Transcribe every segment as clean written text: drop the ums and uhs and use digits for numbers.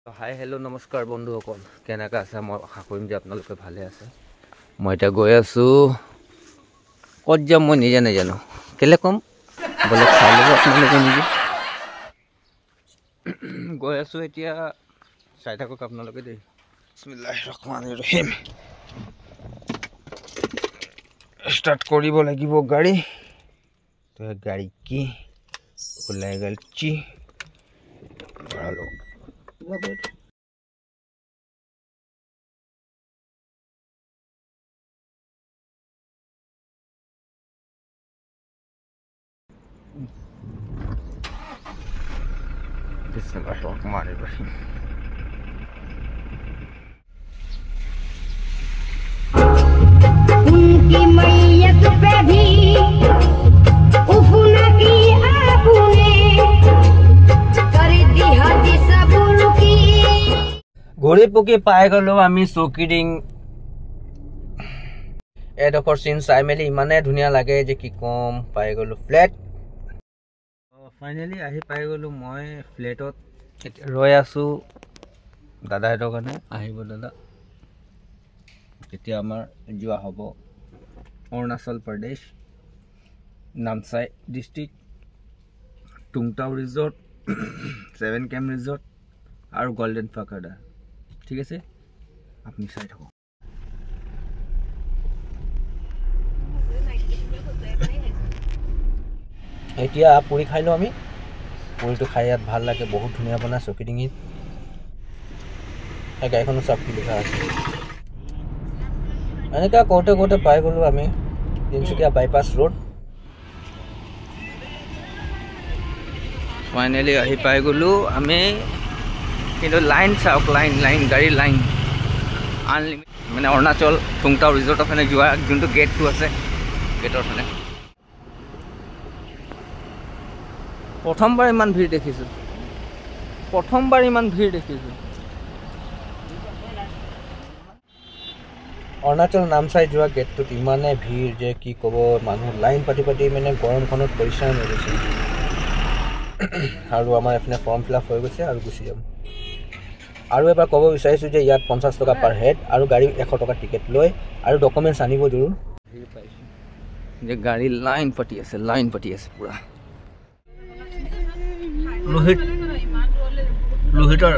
hi hello नमस्कार बंधुসকল কেনেকা আছে মই আশা কৰিম যে আপোনালোকে ভালে আছে মই এটা গৈ আছো কত যাম মই নিজে নাজানো কেলে কম বলে চাই লব আপোনালোকে নিজে গৈ আছো এতিয়া চাই থাকক আপোনালোকে দেই বিসমিল্লাহিৰ ৰহমানিৰ ৰহিম স্টাৰ্ট কৰিব লাগিব গাড়ী তো গাড়ী কি ওলাই গলছি ভালো बिस्मिल्लाहिर्रहमानिर्रहीम उनकी मैयत पे भी उफना की आपने कर दी हदी सबूर की घोड़ी पुकी पाए गलो आमी चौकीडिंग एडखर सीन चाই মেলি ইমানে ধুনিয়া লাগে যে কি কম পাই গলো ফ্ল্যাট ফাইনালি আহি পাই গলো মই ফ্ল্যাটত ৰৈ আছো দাদা হেতৰ কাৰণে আহিব দাদা এতিয়া আমাৰ যোৱা হ'ব অৰুণাচল প্ৰদেশ নামচাই ডিস্ট্ৰিক্ট টুংটাও ৰিজৰ্ট 7 কেম ৰিজৰ্ট আৰু গোল্ডেন পাকাডা ঠিক আছে আপনি চাই থাকক এতিয়া পুৰি খাইলো আমি পুৰিটো খাই ইয়াত ভাল লাগে বহুত ধুনীয়া বনা চকিডিঙিত এই গাড়ীখনৰ সব কি লিখা আছে এনেকা কোটে কোটে পাই গলো আমি তিনচুকীয়া বাইপাস ৰোড ফাইনালি আহি পাই গলো আমি কিন্তু লাইন চাওক লাইন গাড়ী লাইন আনলিমিটেড মানে অৰুণাচল টুংটাও ৰিজৰ্টৰ ফালে যোৱা যোনটো গেটটো আছে গেটৰ ফালে প্ৰথমবাৰ ইমান ভিৰ দেখিছো অৰুণাচল নামচাই যোৱা গেটটোত ইমানে ভিৰ যে কি ক'ব মানুহ লাইন পাতি মানে গৰমখনত পৰিশ্ৰম হৈ গৈছে আৰু আমাৰ এফনে ফৰ্ম ফিলআপ হৈ গৈছে আৰু গুচি যাম আৰু এবাৰ ক'ব বিচাৰিছো যে ইয়াত 50 টকা পাৰ হেড আৰু গাড়ী 100 টকা টিকেট লৈ আৰু ডকুমেন্টছ আনিব জৰুৰ ভিৰ পাইছো যে গাড়ী লাইন পাতি আছে পুৰা লোহিতৰ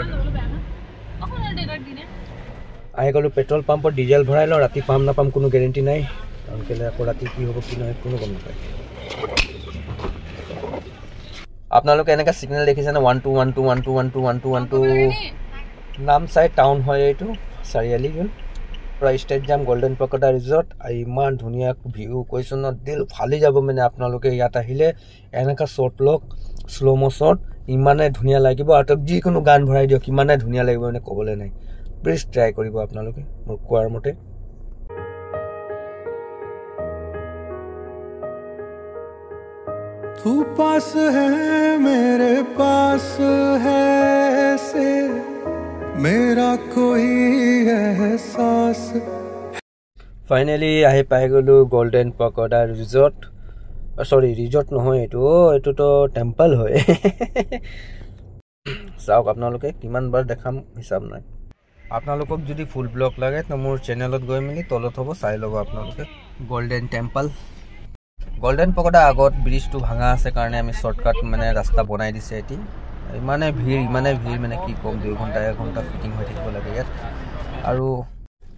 আহি গলো পেট্ৰল পাম্পত ডিজেল ভৰাই লওঁ ৰাতি পাম নাপাম কোনো গেৰেণ্টি নাই কাৰণ কেলে আকৌ ৰাতি কি হ'ব কি নহয় কোনো গম নাপায় আপোনালোকে এনেকা সিগনেল দেখিছে না 1212121212 নামচাই টাউন হয় এইটো চাৰিআলি গুণ প্ৰাইস ষ্টেট জাম গোল্ডেন পাকাডা ৰিজৰ্ট ইমান ধুনীয়া ভিউ কৈছো ন দিল ফালি যাব মানে আপোনালোকে ইয়াত আহিলে এনেকা শৰ্ট লক স্লো মোশন ইমানে ধুনীয়া লাগিব আৰু যিকোনো গান ভৰাই দিয়ক ইমানে ধুনীয়া লাগিব মানে ক'বলৈ নাই প্লিজ ট্ৰাই কৰিব আপোনালোকে মোৰ কোৱাৰ মতে तू पास है मेरे पास है से मेरा कोई एहसास ফাইনালি আহি পাই গলো গোল্ডেন পাকাডা ৰিজৰ্ট সৰি ৰিজৰ্ট নহয় এইটো তো টেম্পল হয় চাওক আপোনালোকে কিমান বাৰ দেখাম হিচাপ নাই আপোনালোকক যদি ফুল ব্লগ লাগে তো মোৰ চেনেলত গৈ মেলি তলত হ'ব চাই ল'ব আপোনালোকে গোল্ডেন টেম্পল গোল্ডেন পাকাডা আগত ব্ৰিজটো ভাঙা আছে কাৰণে আমি শৰ্টকাট মানে ৰাস্তা বনাই দিছে এটি ইমানে ভিৰ মানে কি কম 2 ঘণ্টা 1 ঘণ্টা ফিটিং হৈ থাকিব লাগে ইয়াত আৰু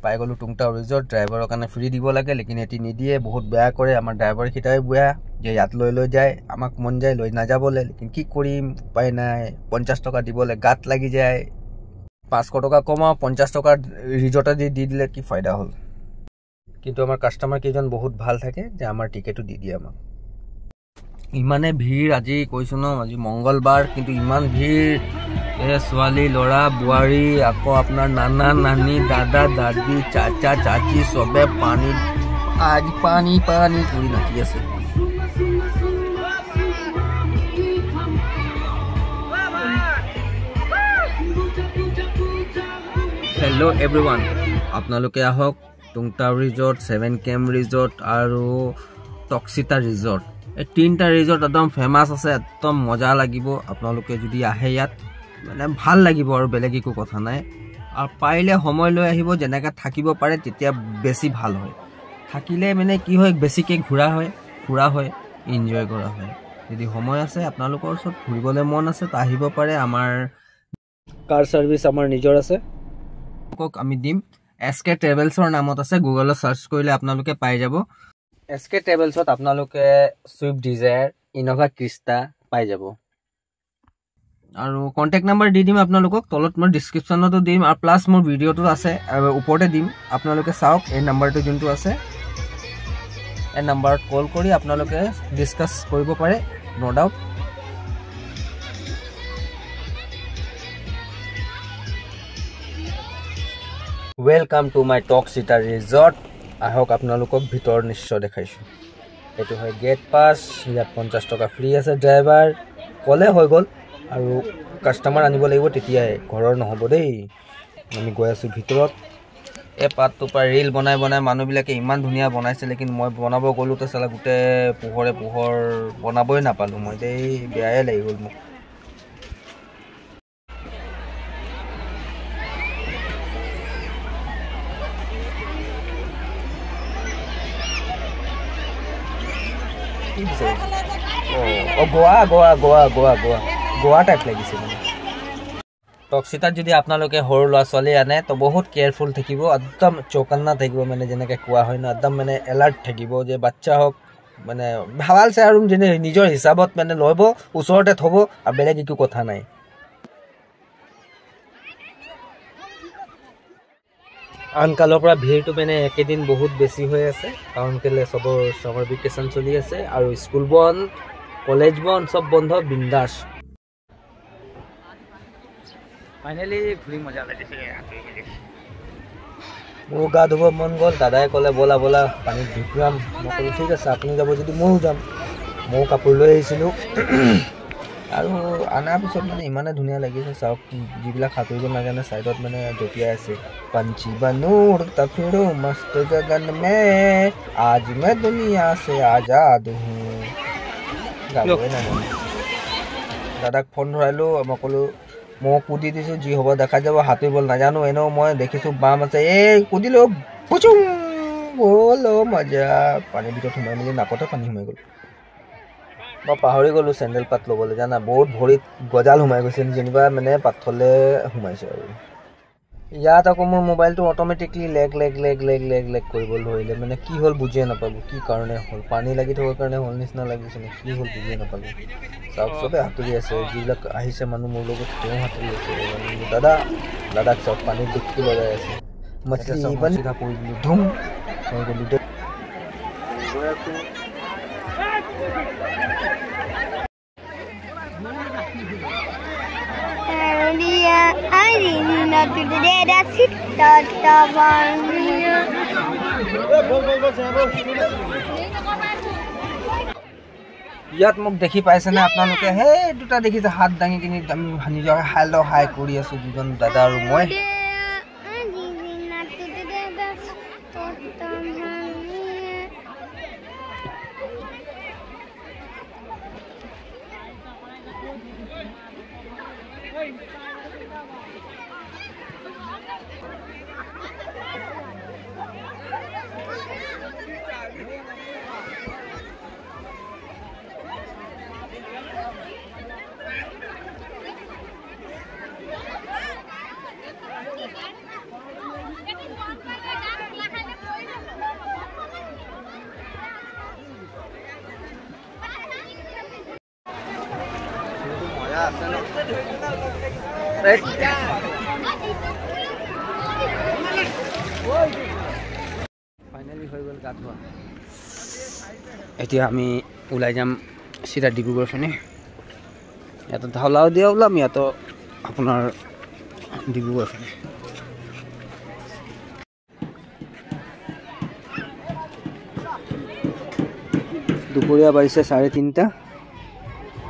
পাই গলো টুংটাও ৰিজৰ্ট ড্ৰাইভাৰৰ কাৰণে ফ্ৰী দিব লাগে লেকিন এটি নিদিয়ে বহুত বেয়া কৰে আমাৰ ড্ৰাইভাৰ খিটাই বেয়া যে ইয়াত লৈ যায় আমাক মন যায় লৈ নাযাবলে লেকিন কি কৰিম উপায় নাই 50 টকা দিবলে গাত লাগি যায় 500 টকা কমাও 50 টকা ৰিজৰ্টে দি দিলে কি ফায়দা হ'ল কিন্তু আমাৰ কাস্টমাৰ কেজন বহুত ভাল থাকে যে আমাৰ টিকেটটো দি দিয়ে আমাক ইমানে ভিৰ আজি কৈছো ন আজি মঙ্গলবাৰ কিন্তু ইমান ভিৰ ছোৱালী লৰা বুৱাৰী আকৌ আপোনাৰ নানা নানি দাদা দাদি চাচা চাচি সবে পানী কৰি নাচি আছে হেল্ল' এভৰিৱান আপোনালোকে আহক টুংটাও ৰিজৰ্ট 7 কেম ৰিজৰ্ট আৰু টক্সিতা ৰিজৰ্ট এই তিনটা ৰিজৰ্ট একদম ফেমাস আছে একদম মজা লাগিব আপোনালোকে যদি আহে ইয়াত মানে ভাল লাগিব আৰু বেলেগ একো কথা নাই আৰু পাৰিলে সময় লৈ আহিব যেনেকৈ থাকিব পাৰে তেতিয়া বেছি ভাল হয় থাকিলে মানে কি হয় বেছিকৈ ঘূৰা হয় এনজয় কৰা হয় যদি সময় আছে আপোনালোকৰ ওচৰত ঘূৰিবলৈ মন আছে তা আহিব পাৰে আমাৰ কাৰ সাৰ্ভিস আমাৰ নিজৰ আছে আমি দিম SK ট্ৰেভেলছৰ নামত আছে গুগলত সাৰ্চ কৰিলে আপোনালোকে পাই যাব SK ট্ৰেভেলছত আপোনালোকে সুইফট ডিজায়াৰ ইনোভা ক্ৰিষ্টা পাই যাব আৰু কন্টাক্ট নাম্বাৰ দি দিম আপোনালোকক তলত মই ডেসক্ৰিপচনতো দিম আৰু প্লাস মোৰ ভিডিওটো আছে ওপৰতে দিম আপোনালোকে চাওক এই নাম্বাৰটো যোনটো আছে এই নাম্বাৰত কল কৰি আপোনালোকে ডিসকাস কৰিব পাৰে নো ডাউট ওয়েলকাম টু মাই টক সিটা ৰিজৰ্ট আহক আপোনালোকক ভিতৰ নিশ্চয় দেখাইছো এটো হয় গেট পাস ইয়াত 50 টকা ফ্ৰী আছে ড্ৰাইভাৰ কলে হৈ গল আৰু কাস্টমাৰ আনিব লাগিব তেতিয়াই ঘৰৰ নহব দেই আমি গৈ আছো ভিতৰত এ পাতটো পা ৰীল বনাই মানুহবিলাকে ইমান ধুনিয়া বনাইছে লেকিন মই বনাব গলো তো সালা গুটে পোহৰ বনাবই নাপালো মই দেই বেয়াই লাগি গল মোক গোৱা টাইপ লাগিছে টক্সিটাত যদি আপোনালোকে সৰু ল'ৰা ছোৱালী আনে তো বহুত কেয়াৰফুল থাকিব একদম চৌকান্না থাকিব মানে যেনেকৈ কোৱা হয় না একদম মানে এলাৰ্ট থাকিব যে বাচ্চা হওক মানে ভালছে আৰু যেনে নিজৰ হিচাপত মানে ল'ব ওচৰতে থ'ব আৰু বেলেগ একো কথা নাই আনকালৰ পৰা ভিৰটো মানে একেদিন বহুত বেছি হৈ আছে কাৰণ কেলে সবৰ সামাৰ ভেকেশন চলি আছে আৰু স্কুল বন্ধ কলেজ বন্ধ সব বন্ধ বিন্দাস ফাইনালি ঘুৰি মজা লাগিছে মোৰ গা ধুব মন গ'ল দাদাই ক'লে বলা পানীত ভিতৰাম মই ক'লো ঠিক আছে আপুনি যাব যদি ময়ো যাম ময়ো কাপোৰ লৈ আহিছিলোঁ আৰু আনাৰ পিছত মানে ইমানে ধুনীয়া লাগিছে চাওক যিবিলাক সাঁতুৰিব নাজানে ছাইডত মানে জঁপিয়াই আছে पंछी बनूं उड़ता फिरूं मस्त गगन में आज मैं दुनिया से आजाद हूँ দাদাক ফোন ধৰাইলোঁ মই ক'লোঁ মই কুদি দিছোঁ যি হ'ব দেখা যাব সাঁতুৰিব নাজানো এনেও মই দেখিছোঁ বাম আছে এই কুদিলোঁ পুচুং বলো মজা পানীৰ ভিতৰত সোমাই মেলি নাকতে পানী সোমাই গ'ল মই পাহৰি গ'লোঁ চেণ্ডেল পাত ল'বলৈ জানা বহুত ভৰিত গজাল সোমাই গৈছে যেনিবা মানে পাথৰলৈ সোমাইছে আৰু ইয়াত আকৌ মোৰ মোবাইলটো অট'মেটিকলি লেগ কৰিবলৈ ধৰিলে মানে কি হ'ল বুজিয়ে নাপালোঁ কি কাৰণে হ'ল পানী লাগি থকাৰ কাৰণে হ'ল নিচিনা লাগিছে নে কি হ'ল বুজিয়ে নাপালোঁ চাওক চবে সাঁতুৰি আছে যিবিলাক আহিছে মানুহ মোৰ লগত তেওঁ সাঁতুৰি আছে দাদাক চাওক পানীত ডুবকি লগাই আছে মাছলি চিধা পৰি দিলোঁ ধুম হৈ গ'লোঁ দে ইয়াত মোক দেখি পাইছেনে আপোনালোকে সেই দুটা দেখিছে হাত দাঙি কিনি নিজৰ হাই কৰি আছো দুজন দাদা আৰু মই ফাইনালি হৈ গ'ল গা ধোৱা এতিয়া আমি ওলাই যাম চিধা ডিব্ৰুগড় ফালে ইয়াতো ধাওলাও দিয়া ওলাম ইয়াতো আপোনাৰ ডিব্ৰুগড় ফালে দুপৰীয়া বাজিছে 3:30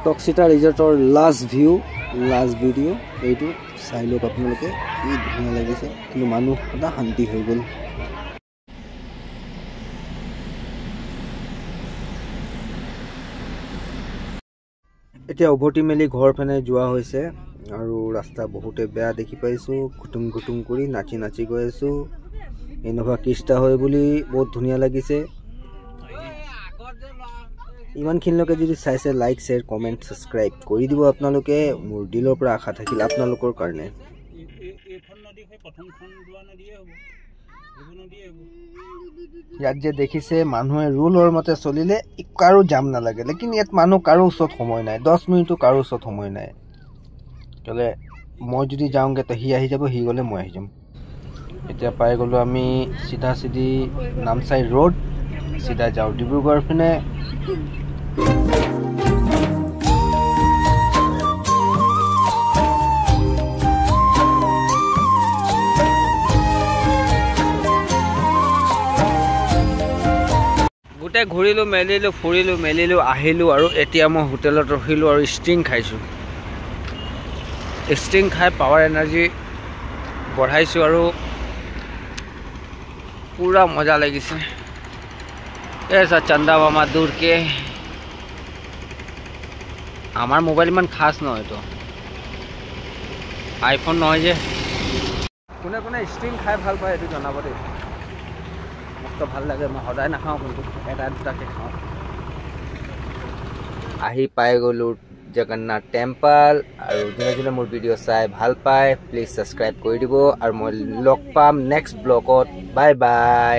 টক্সিটা ৰিজৰ্টৰ লাষ্ট ভিডিঅ' এইটো চাই লওক আপোনালোকে কি ধুনীয়া লাগিছে কিন্তু মানুহ সদা শান্তি হৈ গ'ল এতিয়া উভতি মেলি ঘৰ ফালে যোৱা হৈছে আৰু ৰাস্তা বহুতে বেয়া দেখি পাইছোঁ ঘুটুং ঘুটুং কৰি নাচি নাচি গৈ আছোঁ এনেকুৱা কৃষ্টা হয় বুলি বহুত ধুনীয়া লাগিছে ইমানখিনিলৈকে যদি চাইছে লাইক শ্বেয়াৰ কমেণ্ট ছাবস্ক্ৰাইব কৰি দিব আপোনালোকে মোৰ দিলৰ পৰা আশা থাকিল আপোনালোকৰ কাৰণে ইয়াত যে দেখিছে মানুহে ৰুলৰ মতে চলিলে কাৰো জাম নালাগে লেকিন ইয়াত মানুহ কাৰো ওচৰত সময় নাই 10 মিনিটো কাৰো ওচৰত সময় নাই কেলে মই যদি যাওঁগে তো সি আহি যাব সি গ'লে মই আহি যাম এতিয়া পাই গ'লো আমি চিধা চিধি নামচাই ৰোড চিধা যাওঁ ডিব্ৰুগড় পিনে গোটেই ঘূৰিলোঁ মেলিলোঁ ফুৰিলোঁ মেলিলোঁ আহিলোঁ আৰু এতিয়া মই হোটেলত ৰখিলোঁ আৰু ষ্টিং খাইছোঁ ষ্টিং খাই পাৱাৰ এনাৰ্জি বঢ়াইছোঁ আৰু পুৰা মজা লাগিছে ऐसा चंदा मामा दूर के আমার মোবাইল ইমান খাস নহয় তো আইফোন নহয় যে কোনে কোনে ষ্টিং খাই ভাল পায় এটো জনাব দেই মোক তো ভাল লাগে মই সদায় নাখাওঁ কিন্তু এটা দুটাকে খাওঁ আহি পাই গ'লো জগন্নাথ টেম্পল আৰু যোনে যোনে মোৰ ভিডিঅ' চাই ভাল পায় প্লিজ ছাবস্ক্ৰাইব কৰি দিব আৰু মই লগ পাম নেক্সট ব্লগত বাই বাই